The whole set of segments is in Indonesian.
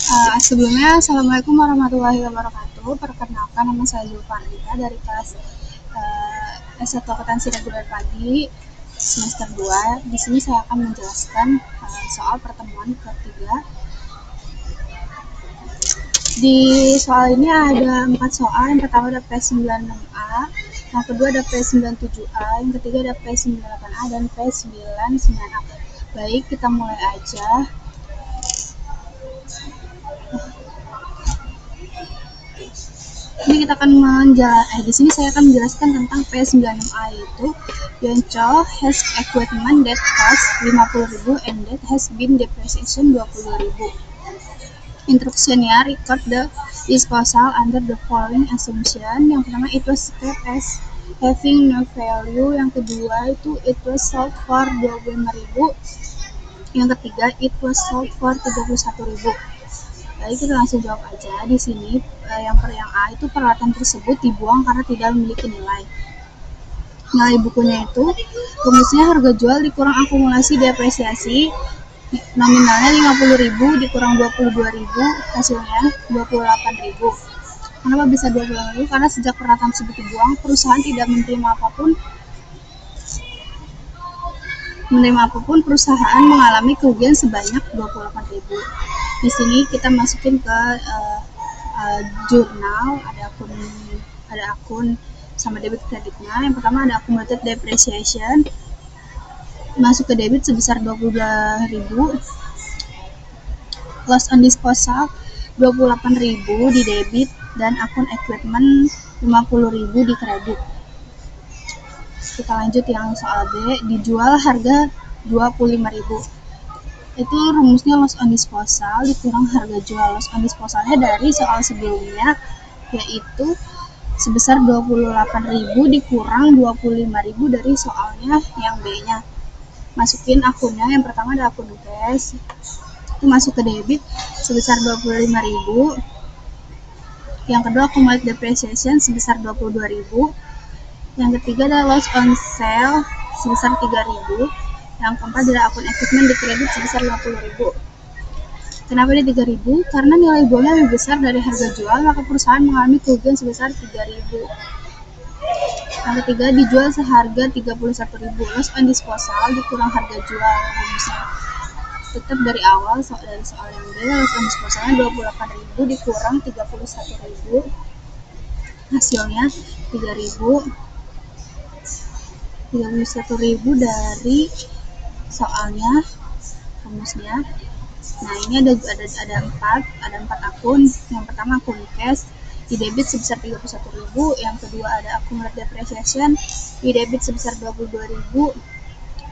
Sebelumnya, Assalamualaikum warahmatullahi wabarakatuh. Perkenalkan, nama saya Zulfarida dari kelas S1 Akuntansi Reguler Pagi semester 2. Di sini saya akan menjelaskan soal pertemuan ketiga. Di soal ini ada 4 soal. Yang pertama ada P96A, yang kedua ada P97A, yang ketiga ada P98A, dan P99A. Baik, kita mulai aja. Ini kita akan di sini saya akan menjelaskan tentang P96A, yaitu Yonco has equipment that cost 50.000 and that has been depreciation 20.000. Instruksinya, record the disposal under the following assumption. Yang pertama, it was kept as having no value. Yang kedua itu it was sold for 25.000. Yang ketiga, it was sold for 31.000. Jadi kita langsung jawab aja. Di sini yang A itu peralatan tersebut dibuang karena tidak memiliki nilai. Nilai bukunya itu rumusnya harga jual dikurang akumulasi depresiasi, nominalnya 50.000 dikurang 22.000, hasilnya 28.000. Kenapa bisa 28.000? Karena sejak peralatan tersebut dibuang, perusahaan tidak menerima apapun, perusahaan mengalami kerugian sebanyak 28.000. Di sini kita masukin ke jurnal, ada akun sama debit kreditnya. Yang pertama ada accumulated depreciation, masuk ke debit sebesar 22.000, loss on disposal 28.000 di debit, dan akun equipment 50.000 di kredit. Kita lanjut yang soal B, dijual harga 25.000. Itu rumusnya loss on disposal dikurang harga jual. Loss on disposalnya dari soal sebelumnya, yaitu sebesar 28.000 dikurang 25.000 dari soalnya yang B-nya. Masukin akunnya. Yang pertama ada akun cash, itu masuk ke debit sebesar 25.000. Yang kedua accumulated depreciation sebesar 22.000. Yang ketiga ada loss on sale sebesar 3.000. Yang keempat adalah akun equipment di kredit sebesar 50.000. Kenapa dia 3.000? Karena nilai buangnya lebih besar dari harga jual, maka perusahaan mengalami kerugian sebesar 3.000. Yang ketiga, dijual seharga 31.000. Loss on disposal dikurang harga jual. Rumusnya tetap dari awal, dari soal yang B, loss on disposalnya 28.000 dikurang 31.000. Hasilnya 3.000. 31.000 dari soalnya, rumusnya. Nah, ini ada 4 akun. Yang pertama akun cash di debit sebesar 31.000. Yang kedua ada accumulated depreciation di debit sebesar 22.000.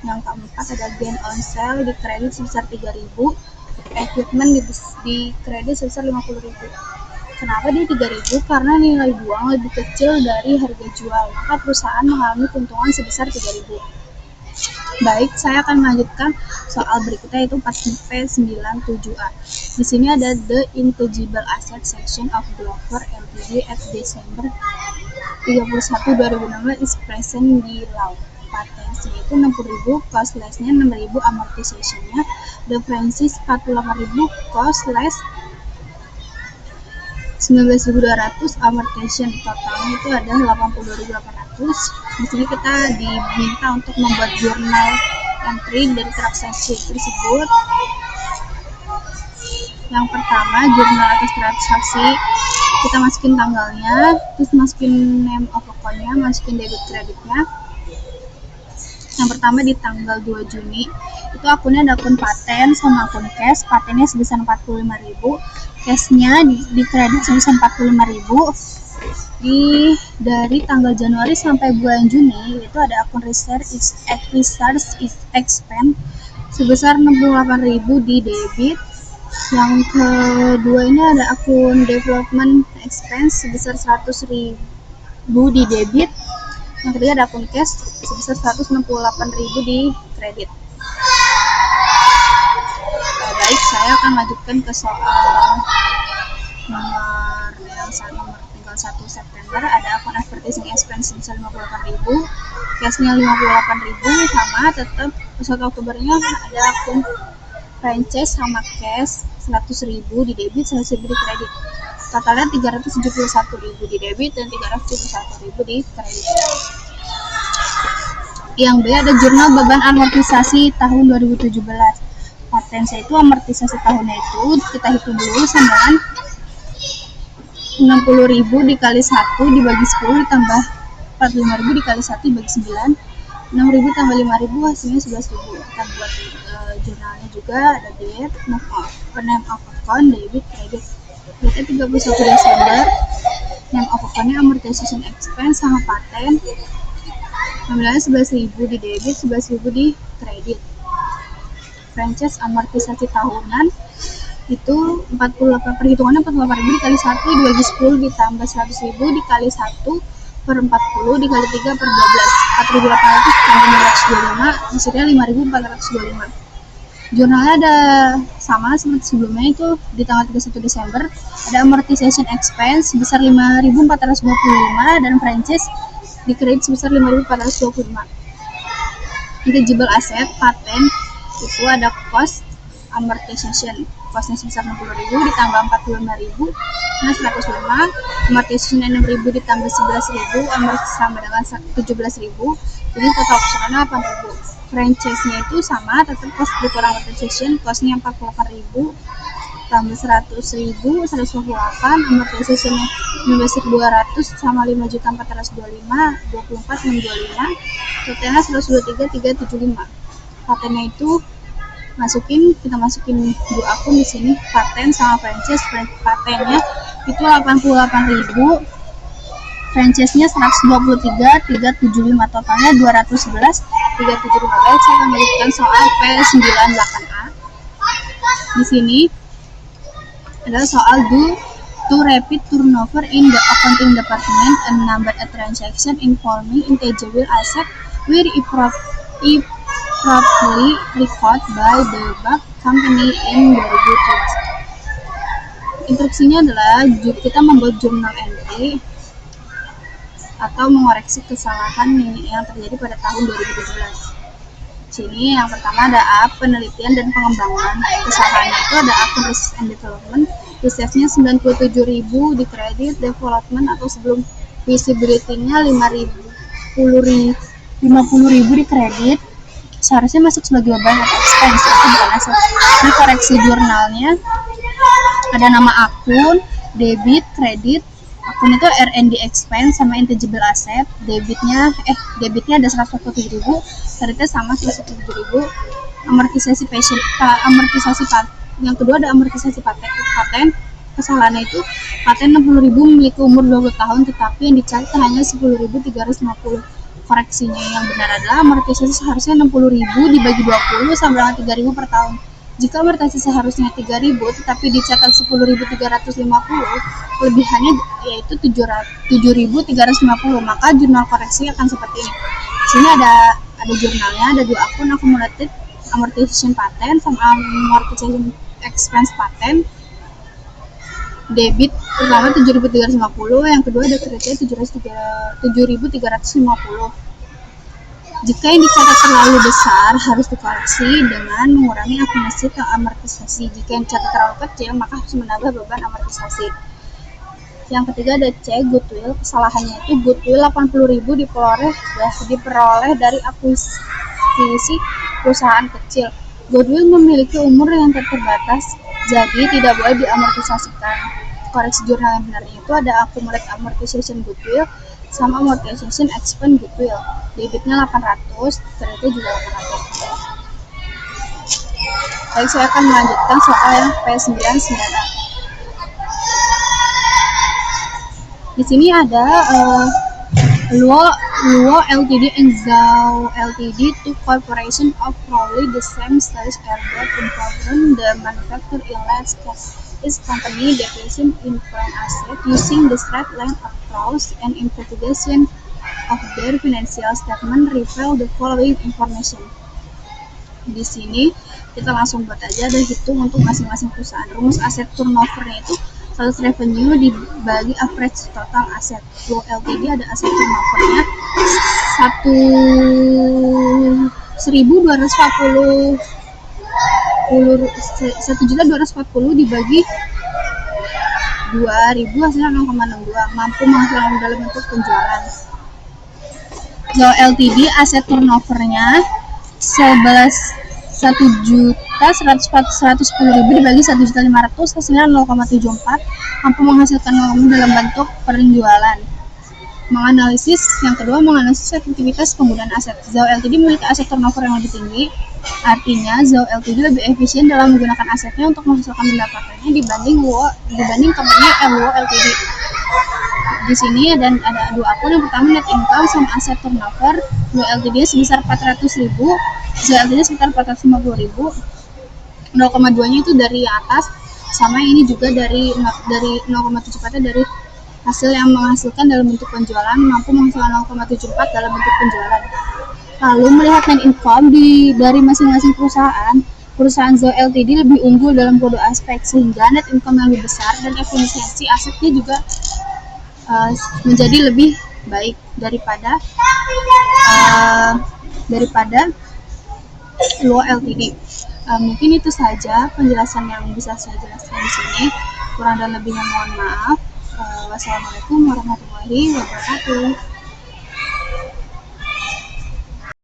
Yang keempat ada gain on sale di kredit sebesar 3.000. Equipment di kredit sebesar 50.000. Kenapa dia 3.000? Karena nilai buang lebih kecil dari harga jual, maka perusahaan mengalami keuntungan sebesar 3.000. Baik, saya akan melanjutkan soal berikutnya, yaitu P97A. Di sini ada the intangible asset section of Glover Ltd at December 31, 2016 is present below. Patensinya itu 60.000, cost less-nya 6.000, amortization-nya differences 48.000, cost less 19.200, amortization totalnya itu ada 82.800. Di sini kita diminta untuk membuat jurnal entry dari transaksi tersebut. Yang pertama, jurnal atas transaksi, kita masukin tanggalnya, terus masukin name of account-nya, masukin debit kreditnya. Yang pertama di tanggal 2 Juni, itu akunnya ada akun paten sama akun cash. Patennya sebesar 45.000, cashnya di kredit sebesar 45.000. Dari tanggal Januari sampai bulan Juni itu ada akun research expense sebesar 68.000 di debit. Yang kedua ini ada akun development expense sebesar 100.000 di debit. Yang ketiga ada akun cash sebesar 168.000 di kredit. Baik, saya akan lanjutkan ke soal nomor tanggal 1 September. Ada akun advertising expense sebesar 58.000, cashnya 58.000, sama tetap 1 Oktobernya ada akun franchise sama cash 100.000 di debit, 100.000 di kredit. Totalnya 371.000 di debit dan 371.000 di kredit. Yang B ada jurnal beban amortisasi tahun 2017. Patennya itu amortisasi tahunnya itu kita hitung dulu sama dengan 60.000 dikali 1 dibagi 10 ditambah 45.000 dikali 1 dibagi 9, 6.000 tambah 5.000 hasilnya 11.000. Kita buat jurnalnya juga, ada date, name of account, debit, credit. Date 31 Desember, name of account-nya amortization expense sama paten. Nilainya 11.000 di debit, 11.000 di kredit. Franchise amortisasi tahunan itu 48, perhitungannya 48.000 dikali 1 dibagi 10 ditambah 100.000 dikali 1 per 40 dikali 3 per 12, 4.800 tambah 525, hasilnya 5.425. Jurnalnya ada sama seperti sebelumnya, itu di tanggal 31 Desember ada amortization expense sebesar 5.425 dan franchise di kredit sebesar 5.425. Intangible asset paten itu ada cost amortization, costnya sebesar 60.000 ditambah 45.000 nah 105, amortization 6.000 ditambah 11.000 amortisasi sama dengan 17.000, jadi total keseluruhannya 8.000. Franchise-nya itu sama, tetap cost dikurang amortization, costnya 48.000 tambah 100.000 128, amortisasinya 15.200 sama 5.425 24.625, totalnya 123.375. Patennya itu kita masukin dua akun di sini, paten sama franchise. Patennya itu 88.000, franchise-nya 123.375, totalnya 211.375. Baik, saya akan melanjutkan soal P98A. Di sini adalah soal do to repeat turnover in the accounting department and number a transaction involving intangible asset were properly recorded by the bank company in 2020. Instruksinya adalah kita membuat journal entry atau mengoreksi kesalahan yang terjadi pada tahun 2017. Sini yang pertama ada A, penelitian dan pengembangan. Kesalahannya itu ada akun research and development, research-nya 97.000 di kredit, development atau sebelum visibility-nya 50.000 di kredit, seharusnya masuk sebagai beban atau expense, itu bukan aset. Ini koreksi jurnalnya, ada nama akun, debit, kredit. Akun itu R&D expense sama intangible asset. Debitnya ada 147.000, kreditnya sama 147.000. Amortisasi paten. Yang kedua ada amortisasi paten. Kesalahannya itu paten 60.000 memiliki umur 20 tahun tetapi yang dicatat hanya 10.350. Koreksinya yang benar adalah amortisasi seharusnya 60.000 dibagi 20 sama dengan 3.000 per tahun. Jika amortisasi seharusnya 3.000 tetapi dicatat 10.350, kelebihannya yaitu 7.350, maka jurnal koreksi akan seperti ini. Di sini ada jurnalnya, ada dua akun, accumulated amortization paten sama amortization expense paten. Debit pertama 7.350, yang kedua ada kreditnya 7.350. Jika yang dicatat terlalu besar, harus dikoreksi dengan mengurangi akumulasi atau amortisasi. Jika yang dicatat terlalu kecil, maka harus menambah beban amortisasi. Yang ketiga ada C, goodwill. Kesalahannya itu goodwill 80.000 diperoleh dari akuisisi perusahaan kecil. Goodwill memiliki umur yang terbatas, jadi tidak boleh diamortisasikan. Koreksi jurnal yang benarnya itu ada accumulated amortization goodwill sama amortization expense goodwill. Debitnya 800, kreditnya juga 800. Baik, saya akan melanjutkan soal yang P99A. Di sini ada Luo Ltd and Zhao Ltd, two corporations of roughly the same size are both involved the manufacture in large scale. Its company definition in foreign asset using the straight line approach and investigation of their financial statement reveal the following information. Di sini kita langsung buat aja dan hitung untuk masing-masing perusahaan. Rumus aset turnover-nya itu sales revenue dibagi average total aset. Luo Ltd ada aset turnover-nya 1.240 1.240 dibagi 2.000 hasilnya 0,62, mampu menghasilkan dalam bentuk penjualan. Zhao Ltd aset turnovernya 1.110.000 dibagi 1.500 hasilnya 0,74, mampu menghasilkan 0, dalam bentuk penjualan. Menganalisis yang kedua, menganalisis efektivitas penggunaan aset. Zhao Ltd memiliki aset turnover yang lebih tinggi, artinya Zhao Ltd lebih efisien dalam menggunakan asetnya untuk menghasilkan pendapatannya dibanding company Luo Ltd. Di sini ada dua akun, yang pertama net income sama aset turnover. Luo Ltd sebesar 400.000, Zhao Ltd sekitar 450.000. 0,2-nya itu dari atas, sama ini juga dari 0,74 dari hasil yang menghasilkan dalam bentuk penjualan, mampu menghasilkan 0,74 dalam bentuk penjualan. Lalu melihat net income dari masing-masing perusahaan Zhao Ltd lebih unggul dalam kedua aspek, sehingga net income yang lebih besar dan efisiensi asetnya juga menjadi lebih baik daripada Luo Ltd. Mungkin itu saja penjelasan yang bisa saya jelaskan di sini. Kurang dan lebihnya mohon maaf. Wassalamualaikum warahmatullahi wabarakatuh.